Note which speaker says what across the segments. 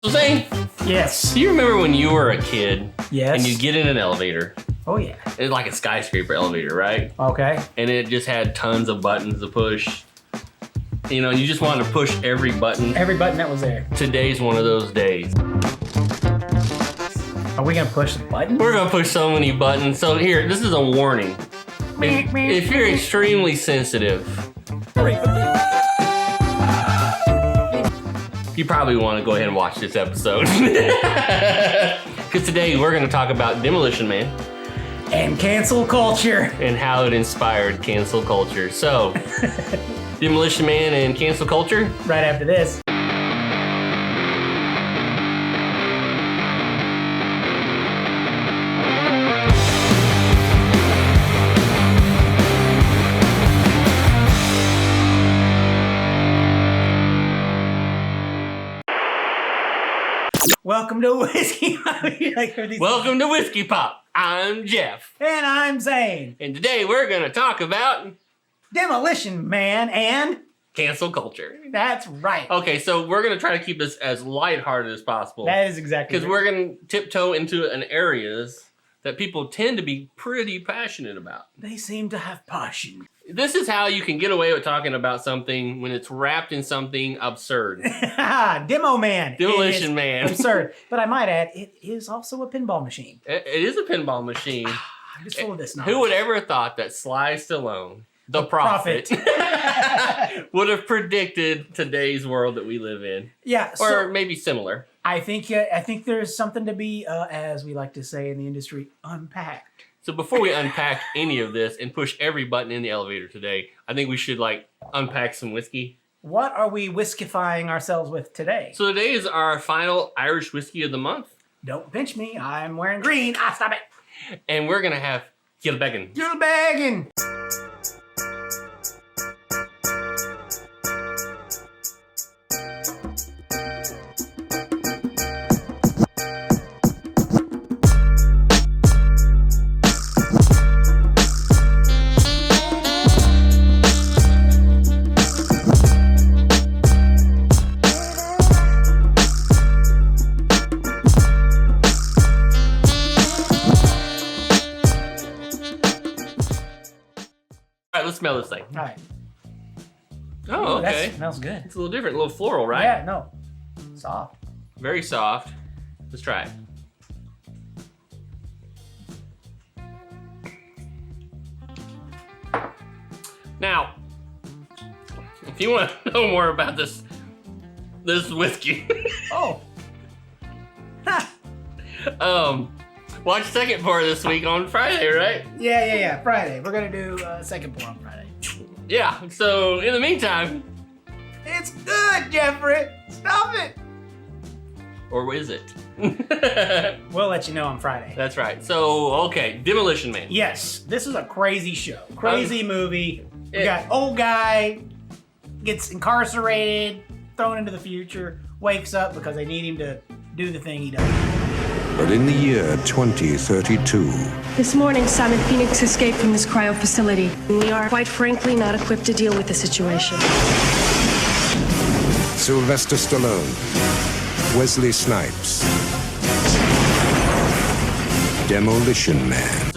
Speaker 1: So Zane,
Speaker 2: Yes.
Speaker 1: do you remember when you were a kid?
Speaker 2: Yes.
Speaker 1: And you get in an elevator?
Speaker 2: Oh, yeah.
Speaker 1: It's like a skyscraper elevator, right?
Speaker 2: Okay.
Speaker 1: And it just had tons of buttons to push. You know, you just wanted to push every button.
Speaker 2: Every button that was there.
Speaker 1: Today's one of those days.
Speaker 2: Are we going to push the button?
Speaker 1: We're gonna push so many buttons. So here, this is a warning. If you're extremely sensitive, you probably want to go ahead and watch this episode. Because today we're going to talk about Demolition Man.
Speaker 2: And cancel culture.
Speaker 1: And how it inspired cancel culture. So, Demolition Man and cancel culture?
Speaker 2: Right after this. Welcome to Whiskey Pop.
Speaker 1: Welcome to Whiskey Pop. I'm Jeff.
Speaker 2: And I'm Zane.
Speaker 1: And today we're going to talk about
Speaker 2: Demolition Man and
Speaker 1: cancel culture.
Speaker 2: that's right.
Speaker 1: Okay, so we're going to try to keep this as lighthearted as possible.
Speaker 2: That is exactly
Speaker 1: Because we're going to tiptoe into an areas that people tend to be pretty passionate about.
Speaker 2: They seem to have passion.
Speaker 1: This is how you can get away with talking about something when it's wrapped in something absurd.
Speaker 2: Demo Man.
Speaker 1: Demolition Man.
Speaker 2: Absurd. But I might add, it is also a pinball machine.
Speaker 1: It is a pinball machine.
Speaker 2: I'm just full of this knowledge.
Speaker 1: Who would ever have thought that Sly Stallone, the prophet, would have predicted today's world that we live in?
Speaker 2: Yeah.
Speaker 1: Or maybe similar.
Speaker 2: I think there's something to be, as we like to say in the industry, unpacked.
Speaker 1: So before we unpack any of this and push every button in the elevator today, I think we should unpack some whiskey.
Speaker 2: What are we whiskifying ourselves with today?
Speaker 1: So today is our final Irish whiskey of the month.
Speaker 2: Don't pinch me. I'm wearing green. Stop it.
Speaker 1: And we're going to have Kilbeggan.
Speaker 2: Kilbeggan.
Speaker 1: All right, let's smell this thing.
Speaker 2: All right.
Speaker 1: Oh,
Speaker 2: Ooh,
Speaker 1: okay.
Speaker 2: That smells good.
Speaker 1: It's a little different, a little floral, right?
Speaker 2: Yeah, no. Soft.
Speaker 1: Very soft. Let's try it. Now, if you want to know more about this whiskey,
Speaker 2: Oh.
Speaker 1: watch second pour this week on Friday, right?
Speaker 2: Yeah. Friday. We're going to do second pour on Friday.
Speaker 1: Yeah, so in the meantime,
Speaker 2: It's good, Jeffrey. Stop it.
Speaker 1: or is it?
Speaker 2: We'll let you know on Friday.
Speaker 1: That's right. So, okay, Demolition Man.
Speaker 2: Yes, this is a crazy show. Crazy movie. We
Speaker 1: it-
Speaker 2: got old guy, gets incarcerated, thrown into the future, wakes up because they need him to do the thing he does.
Speaker 3: But in the year 2032,
Speaker 4: This morning, Simon Phoenix escaped from this cryo facility. We are, quite frankly, not equipped to deal with the situation.
Speaker 3: Sylvester Stallone, Wesley Snipes, Demolition Man.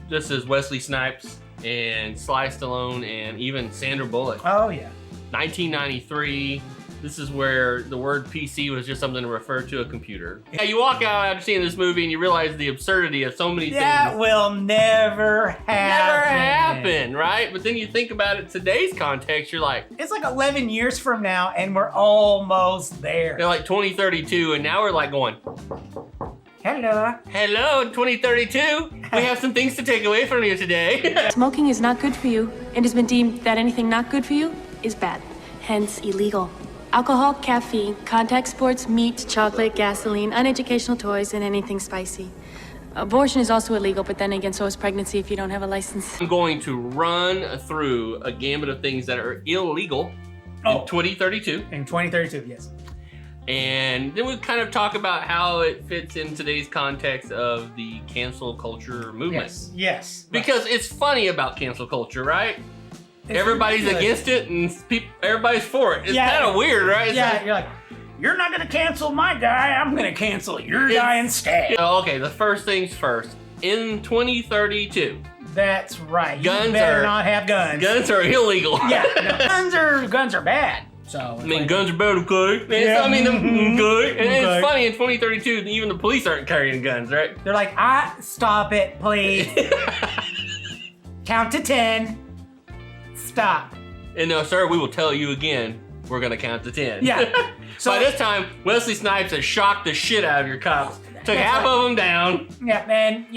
Speaker 1: This is Wesley Snipes and Sly Stallone and even Sandra Bullock.
Speaker 2: Oh, yeah.
Speaker 1: 1993. This is where the word PC was just something to refer to a computer. Yeah, you walk out after seeing this movie and you realize the absurdity of so many
Speaker 2: That
Speaker 1: things.
Speaker 2: will never happen.
Speaker 1: Never happen, right? But then you think about it today's context, you're like,
Speaker 2: It's like 11 years from now, and we're almost there.
Speaker 1: they're like 2032, and now we're like going,
Speaker 2: Hello.
Speaker 1: hello, 2032. We have some things to take away from you today.
Speaker 4: Smoking is not good for you, and has been deemed that anything not good for you is bad, hence illegal. Alcohol, caffeine, contact sports, meat, chocolate, gasoline, uneducational toys, and anything spicy. Abortion is also illegal, but then again, so is pregnancy if you don't have a license.
Speaker 1: I'm going to run through a gambit of things that are illegal
Speaker 2: Oh.
Speaker 1: in 2032.
Speaker 2: In 2032, yes.
Speaker 1: And then we'll kind of talk about how it fits in today's context of the cancel culture movement.
Speaker 2: Yes.
Speaker 1: Because it's funny about cancel culture, right? Everybody's
Speaker 2: ridiculous.
Speaker 1: against it and everybody's for it. It's kind of weird, right? It's
Speaker 2: Yeah,
Speaker 1: like,
Speaker 2: you're like, you're not gonna cancel my guy, I'm gonna cancel your guy instead.
Speaker 1: Okay, the first things first. In 2032,
Speaker 2: That's right.
Speaker 1: Guns
Speaker 2: you better
Speaker 1: are-
Speaker 2: not have guns.
Speaker 1: guns are illegal.
Speaker 2: Yeah, no, guns are bad. So
Speaker 1: I mean, guns are bad, okay?
Speaker 2: Yeah.
Speaker 1: I mean, okay. And
Speaker 2: Okay.
Speaker 1: it's funny, in 2032, even the police aren't carrying guns, right?
Speaker 2: They're like, stop it, please. Count to 10. Stop.
Speaker 1: And no, sir, we will tell you again, we're gonna count to 10.
Speaker 2: Yeah. So
Speaker 1: By this time, Wesley Snipes has shocked the shit out of your cops. Took half of them down.
Speaker 2: yeah, man,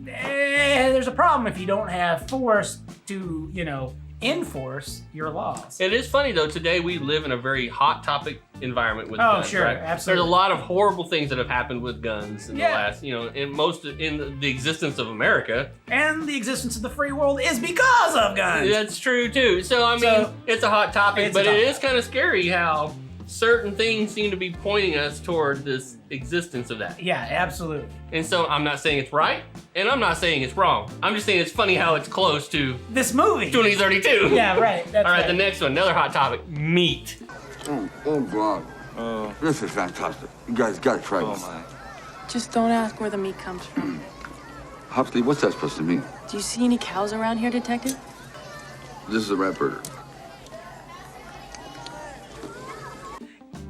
Speaker 2: there's a problem if you don't have force to, enforce your laws.
Speaker 1: It is funny though, today we live in a very hot topic environment with
Speaker 2: Oh,
Speaker 1: guns,
Speaker 2: sure,
Speaker 1: right?
Speaker 2: absolutely.
Speaker 1: There's a lot of horrible things that have happened with guns in
Speaker 2: Yeah.
Speaker 1: the last, in the existence of America.
Speaker 2: And the existence of the free world is because of guns.
Speaker 1: That's true too. So I mean,
Speaker 2: So,
Speaker 1: it's a hot topic,
Speaker 2: it's a
Speaker 1: but it
Speaker 2: topic.
Speaker 1: is kind of scary how certain things seem to be pointing us toward this existence of that.
Speaker 2: Yeah, absolutely.
Speaker 1: And so I'm not saying it's right, and I'm not saying it's wrong. I'm just saying it's funny how it's close to
Speaker 2: This movie.
Speaker 1: 2032.
Speaker 2: Yeah, right. That's
Speaker 1: All right,
Speaker 2: right.
Speaker 1: the next one, another hot topic, meat.
Speaker 5: Oh, God. This is fantastic. You guys gotta try this.
Speaker 4: Just don't ask where the meat comes from.
Speaker 5: Hopsley, what's that supposed to mean?
Speaker 4: Do you see any cows around here, Detective?
Speaker 5: This is a rat burger.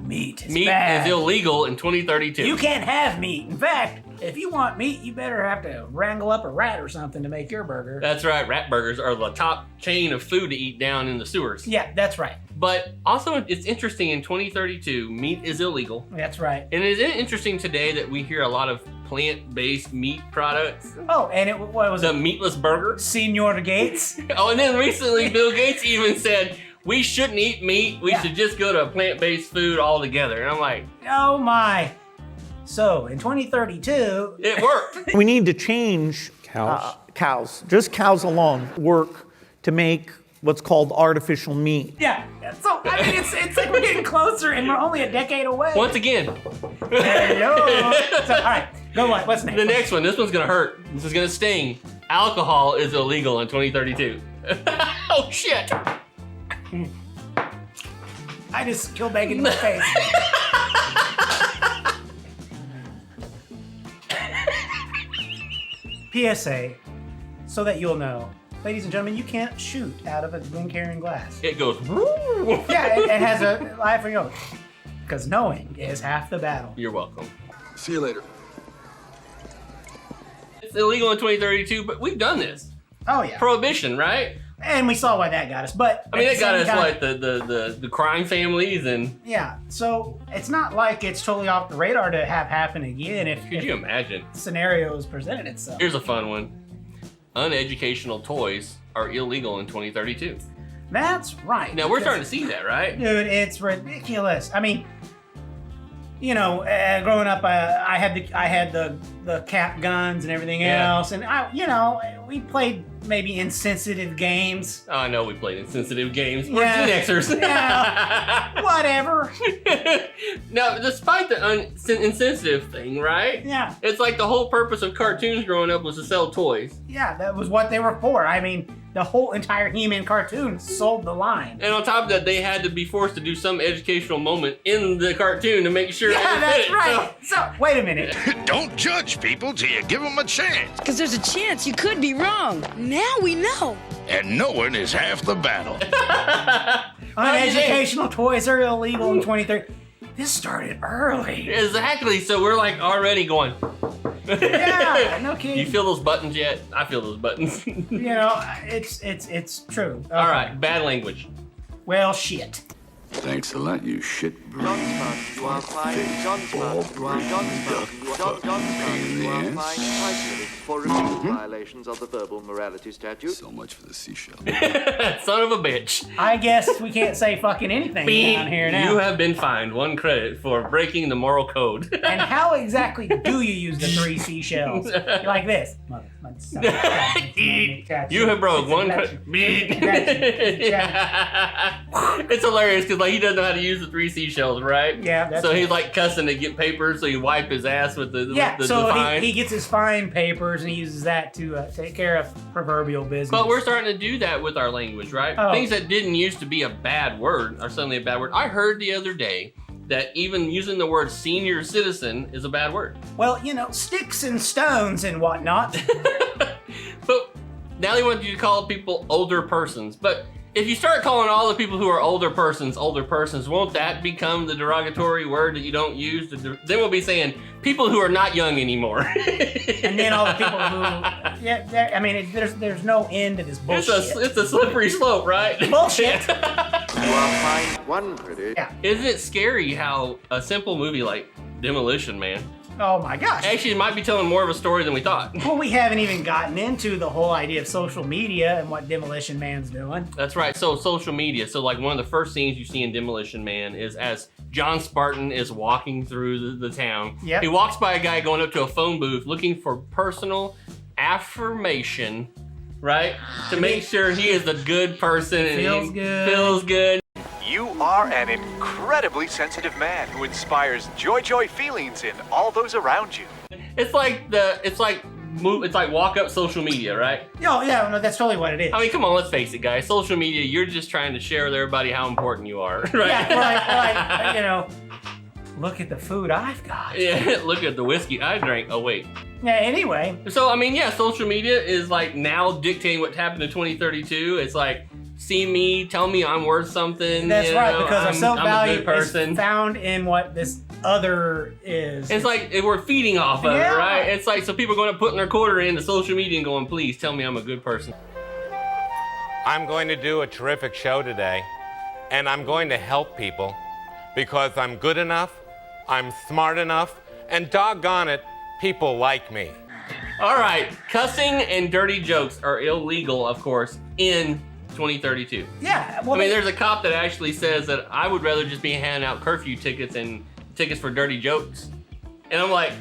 Speaker 2: Meat is
Speaker 1: Meat
Speaker 2: bad.
Speaker 1: is illegal in 2032.
Speaker 2: You can't have meat. In fact, if you want meat, you better have to wrangle up a rat or something to make your burger.
Speaker 1: That's right, rat burgers are the top chain of food to eat down in the sewers.
Speaker 2: Yeah, that's right.
Speaker 1: But also, it's interesting, in 2032, meat is illegal.
Speaker 2: That's right.
Speaker 1: And it is interesting today that we hear a lot of plant-based meat products.
Speaker 2: Oh, and what was
Speaker 1: The
Speaker 2: it?
Speaker 1: meatless burger.
Speaker 2: Senor Gates?
Speaker 1: Oh, and then recently Bill Gates even said, we shouldn't eat meat, we
Speaker 2: Yeah.
Speaker 1: should just go to plant-based food altogether. And I'm like,
Speaker 2: Oh my. So, in 2032,
Speaker 1: it worked.
Speaker 6: We need to change cows, just cows alone, work to make what's called artificial meat.
Speaker 2: yeah. So, I mean, it's like we're getting closer and we're only a decade away.
Speaker 1: Once again,
Speaker 2: Hello. So, all right, go on. What's next?
Speaker 1: the next one, this one's gonna hurt. This is gonna sting. Alcohol is illegal in 2032. Oh shit.
Speaker 2: I just Kilbeggan in the face. PSA, so that you'll know. Ladies and gentlemen, you can't shoot out of a gun-carrying glass.
Speaker 1: It goes,
Speaker 2: Yeah, it has a life for you. Because knowing is half the battle.
Speaker 1: You're welcome.
Speaker 5: See you later.
Speaker 1: It's illegal in 2032, but we've done this.
Speaker 2: Oh, yeah.
Speaker 1: Prohibition, right?
Speaker 2: And we saw why that got us. But
Speaker 1: I mean,
Speaker 2: at
Speaker 1: it
Speaker 2: the
Speaker 1: got
Speaker 2: same
Speaker 1: us
Speaker 2: time-
Speaker 1: like the crime families, and
Speaker 2: Yeah, so it's not like it's totally off the radar to have happen again if,
Speaker 1: could you imagine?
Speaker 2: scenarios presented itself.
Speaker 1: Here's a fun one. Uneducational toys are illegal in 2032.
Speaker 2: That's right.
Speaker 1: Now we're starting to see that, right?
Speaker 2: Dude, it's ridiculous. I mean, growing up, I had the cap guns and everything
Speaker 1: Yeah.
Speaker 2: else, and we played maybe insensitive games.
Speaker 1: Oh, I know we played insensitive games. We're
Speaker 2: Yeah.
Speaker 1: Gen Xers.
Speaker 2: Yeah. Whatever.
Speaker 1: Now, despite the insensitive thing, right?
Speaker 2: Yeah,
Speaker 1: It's like the whole purpose of cartoons growing up was to sell toys.
Speaker 2: yeah, that was what they were for. I mean, the whole entire He-Man cartoon sold the line.
Speaker 1: And on top of that, they had to be forced to do some educational moment in the cartoon to make sure
Speaker 2: Yeah,
Speaker 1: it
Speaker 2: that's
Speaker 1: fit.
Speaker 2: right. So, wait a minute.
Speaker 7: Don't judge people till you give them a chance.
Speaker 8: Because there's a chance you could be wrong. Now we know.
Speaker 7: And knowing is half the battle.
Speaker 2: Uneducational toys are illegal in 2030. This started early.
Speaker 1: Exactly. So we're like already going.
Speaker 2: Yeah, no kidding.
Speaker 1: You feel those buttons yet? I feel those buttons.
Speaker 2: It's true. Okay.
Speaker 1: All right, bad language.
Speaker 2: Well, shit.
Speaker 5: Thanks a lot, you shit
Speaker 9: Johnsman, you are flying. Johnsman, you are Johnsman, you are flying twice for repeated violations of the verbal morality statute.
Speaker 5: So much for the seashell.
Speaker 1: Son of a bitch.
Speaker 2: I guess we can't say fucking anything down here now.
Speaker 1: You have been fined 1 credit for breaking the moral code.
Speaker 2: And how exactly do you use the 3 seashells? You're like this.
Speaker 1: You have broke 1 credit. It's hilarious because like he doesn't know how to use the 3 seashells, right?
Speaker 2: Yeah, that's
Speaker 1: so he's
Speaker 2: right.
Speaker 1: like cussing to get papers, so he wipe his ass with the
Speaker 2: Yeah,
Speaker 1: the
Speaker 2: so
Speaker 1: fine.
Speaker 2: he gets his fine papers and he uses that to take care of proverbial business.
Speaker 1: But we're starting to do that with our language, right?
Speaker 2: Oh.
Speaker 1: Things that didn't used to be a bad word are suddenly a bad word. I heard the other day that even using the word senior citizen is a bad word.
Speaker 2: Well, sticks and stones and whatnot.
Speaker 1: But now they want you to call people older persons. But if you start calling all the people who are older persons, won't that become the derogatory word that you don't use? Then we'll be saying people who are not young anymore.
Speaker 2: And then all the people who, there's no end to this bullshit.
Speaker 1: It's a slippery slope, right?
Speaker 2: Bullshit.
Speaker 9: You are fine one pretty.
Speaker 2: Yeah.
Speaker 1: Isn't it scary how a simple movie like Demolition Man,
Speaker 2: Oh my gosh.
Speaker 1: actually, it might be telling more of a story than we thought.
Speaker 2: Well, we haven't even gotten into the whole idea of social media and what Demolition Man's doing.
Speaker 1: That's right. So social media. So like one of the first scenes you see in Demolition Man is as John Spartan is walking through the town.
Speaker 2: Yep.
Speaker 1: He walks by a guy going up to a phone booth looking for personal affirmation, right? To make sure he is a good person and
Speaker 2: Feels
Speaker 1: he
Speaker 2: good.
Speaker 1: feels good.
Speaker 10: You are an incredibly sensitive man who inspires joy feelings in all those around you.
Speaker 1: It's like walk up social media, right?
Speaker 2: Oh, yeah, no, that's totally what it is.
Speaker 1: I mean, come on, let's face it, guys. Social media, you're just trying to share with everybody how important you are, right?
Speaker 2: Yeah, look at the food I've got.
Speaker 1: Yeah, look at the whiskey I drank. Oh, wait.
Speaker 2: Yeah, anyway.
Speaker 1: So, I mean, yeah, social media is like now dictating what happened in 2032. It's like, see me, tell me I'm worth something.
Speaker 2: That's right, because our
Speaker 1: I'm a
Speaker 2: self-value
Speaker 1: good person.
Speaker 2: is found in what this other is.
Speaker 1: It's like we're feeding off of
Speaker 2: Yeah.
Speaker 1: it, right? It's like, so people are going to put their quarter into social media and going, please tell me I'm a good person.
Speaker 11: I'm going to do a terrific show today, and I'm going to help people because I'm good enough, I'm smart enough, and doggone it, people like me.
Speaker 1: All right, cussing and dirty jokes are illegal, of course, in 2032.
Speaker 2: Yeah, well,
Speaker 1: I mean, there's a cop that actually says that I would rather just be handing out curfew tickets and tickets for dirty jokes. And I'm like,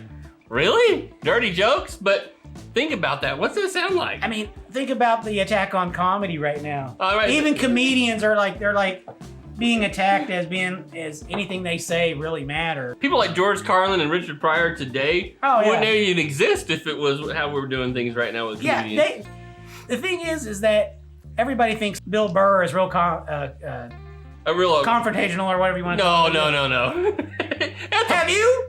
Speaker 1: really? Dirty jokes? But think about that. What's that sound like?
Speaker 2: I mean, think about the attack on comedy right now.
Speaker 1: All right.
Speaker 2: Even comedians are they're being attacked as anything they say really matter.
Speaker 1: People like George Carlin and Richard Pryor today wouldn't even exist if it was how we're doing things right now with comedians.
Speaker 2: Yeah, the thing is that everybody thinks Bill Burr is real confrontational or whatever you want to call it.
Speaker 1: No.
Speaker 2: Have you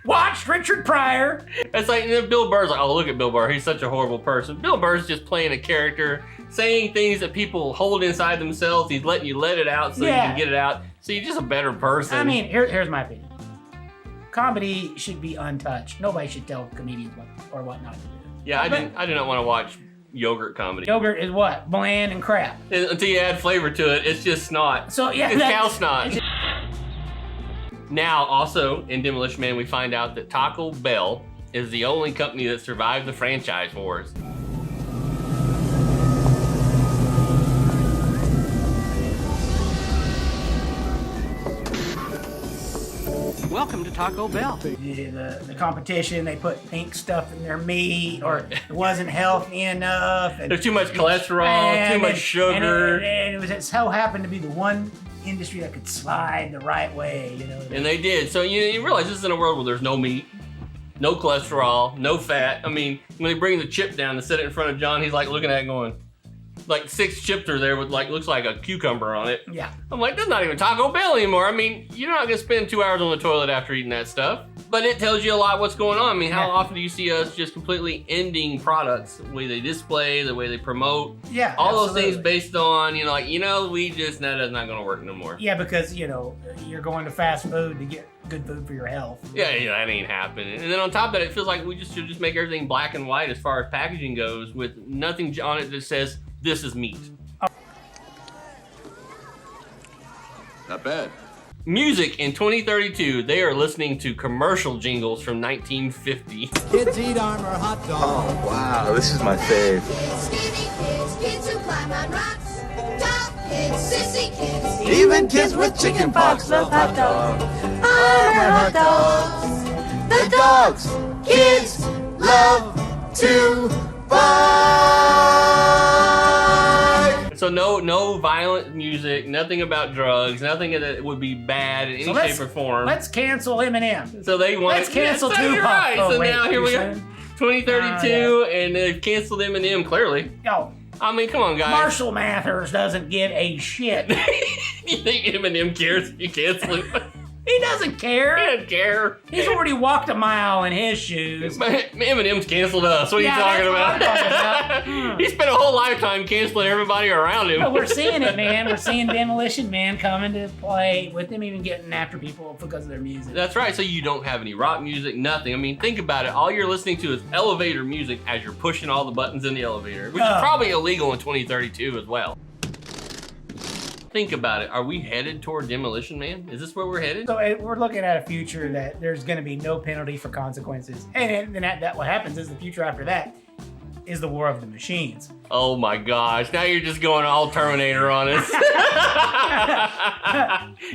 Speaker 2: watched Richard Pryor?
Speaker 1: It's like Bill Burr's like, oh, look at Bill Burr. He's such a horrible person. Bill Burr's just playing a character, saying things that people hold inside themselves. He's letting you let it out so you can get it out. So you're just a better person.
Speaker 2: I mean, here's my opinion. Comedy should be untouched. Nobody should tell comedians what not to do.
Speaker 1: Yeah, I do not want to watch yogurt comedy.
Speaker 2: Yogurt is what? Bland and crap.
Speaker 1: Until you add flavor to it, it's just snot.
Speaker 2: So yeah,
Speaker 1: it's cow snot. Now, also in Demolition Man, we find out that Taco Bell is the only company that survived the franchise wars.
Speaker 12: Welcome to Taco Bell.
Speaker 2: The competition, they put pink stuff in their meat, or it wasn't healthy enough. And
Speaker 1: there's too much cholesterol, too much sugar.
Speaker 2: And it so happened to be the one industry that could slide the right way,
Speaker 1: And they did. So you realize this is in a world where there's no meat, no cholesterol, no fat. I mean, when they bring the chip down and set it in front of John, he's like looking at it going, like 6 chips are there with looks like a cucumber on it.
Speaker 2: Yeah.
Speaker 1: I'm like, that's not even Taco Bell anymore. I mean, you're not gonna spend 2 hours on the toilet after eating that stuff. But it tells you a lot what's going on. I mean, how often do you see us just completely ending products, the way they display, the way they promote?
Speaker 2: Yeah,
Speaker 1: all
Speaker 2: absolutely.
Speaker 1: those things based on, that's not gonna work no more.
Speaker 2: Yeah, because, you're going to fast food to get good food for your health.
Speaker 1: Yeah, that ain't happening. And then on top of that, it feels like we should just make everything black and white as far as packaging goes, with nothing on it that says, this is meat.
Speaker 5: Not bad.
Speaker 1: Music in 2032, they are listening to commercial jingles from 1950.
Speaker 12: Kids eat armor hot dogs.
Speaker 10: Oh, wow, this is my fave.
Speaker 13: Kids who climb on rocks, dog kids, sissy kids,
Speaker 12: Even kids with chicken pox love hot dogs. Armor hot dogs. The dogs kids love to buy.
Speaker 1: So no violent music, nothing about drugs, nothing that would be bad in any shape or form.
Speaker 2: Let's cancel Eminem.
Speaker 1: So they want
Speaker 2: Let's cancel
Speaker 1: Tupac.
Speaker 2: Tupac.
Speaker 1: Right.
Speaker 2: Oh,
Speaker 1: So
Speaker 2: wait,
Speaker 1: now here we are, 2032,
Speaker 2: yeah.
Speaker 1: and they've canceled Eminem clearly.
Speaker 2: Yo,
Speaker 1: I mean, come on, guys.
Speaker 2: Marshall Mathers doesn't give a shit.
Speaker 1: You think Eminem cares if you cancel him?
Speaker 2: He doesn't care.
Speaker 1: He doesn't care.
Speaker 2: He's already walked a mile in his shoes.
Speaker 1: Eminem's canceled us. What are you talking about? He spent a whole lifetime canceling everybody around him.
Speaker 2: But we're seeing it, man. We're seeing Demolition Man come into play with them even getting after people because of their music.
Speaker 1: That's right. So you don't have any rock music, nothing. I mean, think about it. All you're listening to is elevator music as you're pushing all the buttons in the elevator, which is probably illegal in 2032 as well. Think about it. Are we headed toward Demolition Man? Is this where we're headed?
Speaker 2: So we're looking at a future that there's going to be no penalty for consequences. And then that what happens is the future after that is the War of the Machines.
Speaker 1: Oh my gosh. Now you're just going all Terminator on us.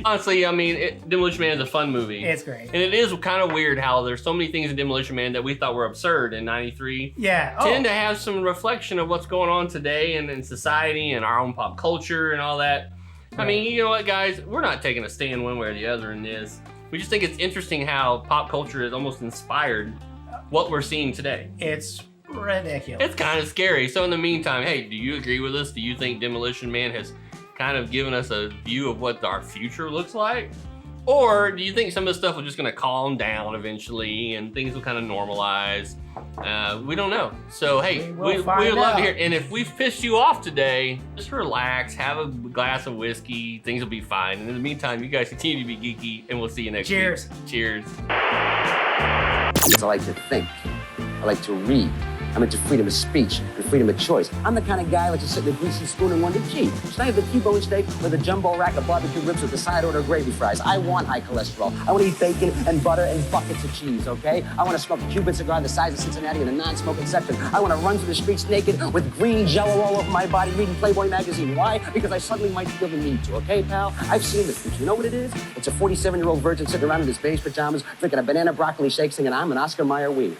Speaker 1: Honestly, I mean, Demolition Man is a fun movie.
Speaker 2: It's great.
Speaker 1: And it is kind of weird how there's so many things in Demolition Man that we thought were absurd in 93.
Speaker 2: Yeah.
Speaker 1: Tend to have some reflection of what's going on today and in society and our own pop culture and all that. I mean, you know what, guys? We're not taking a stand one way or the other in this. We just think it's interesting how pop culture has almost inspired what we're seeing today.
Speaker 2: It's ridiculous.
Speaker 1: It's kind of scary. So in the meantime, hey, do you agree with us? Do you think Demolition Man has kind of given us a view of what our future looks like? Or do you think some of this stuff is just going to calm down eventually and things will kind of normalize? We don't know. So, hey, we would love to hear. And if we've pissed you off today, just relax, have a glass of whiskey. Things will be fine. And in the meantime, you guys continue to be geeky, and we'll see you next week. Cheers.
Speaker 14: I like to think. I like to read. I'm into freedom of speech and freedom of choice. I'm the kind of guy who likes to sit in a greasy spoon and wonder, gee, should I have the T-bone steak or the jumbo rack of barbecue ribs with the side order gravy fries? I want high cholesterol. I want to eat bacon and butter and buckets of cheese, okay? I want to smoke a Cuban cigar the size of Cincinnati in a non-smoking section. I want to run through the streets naked with green Jell-O all over my body reading Playboy magazine. Why? Because I suddenly might feel the need to, okay, pal? I've seen the future. You know what it is? It's a 47-year-old virgin sitting around in his beige pajamas, drinking a banana broccoli shake, singing, I'm an Oscar Mayer wiener.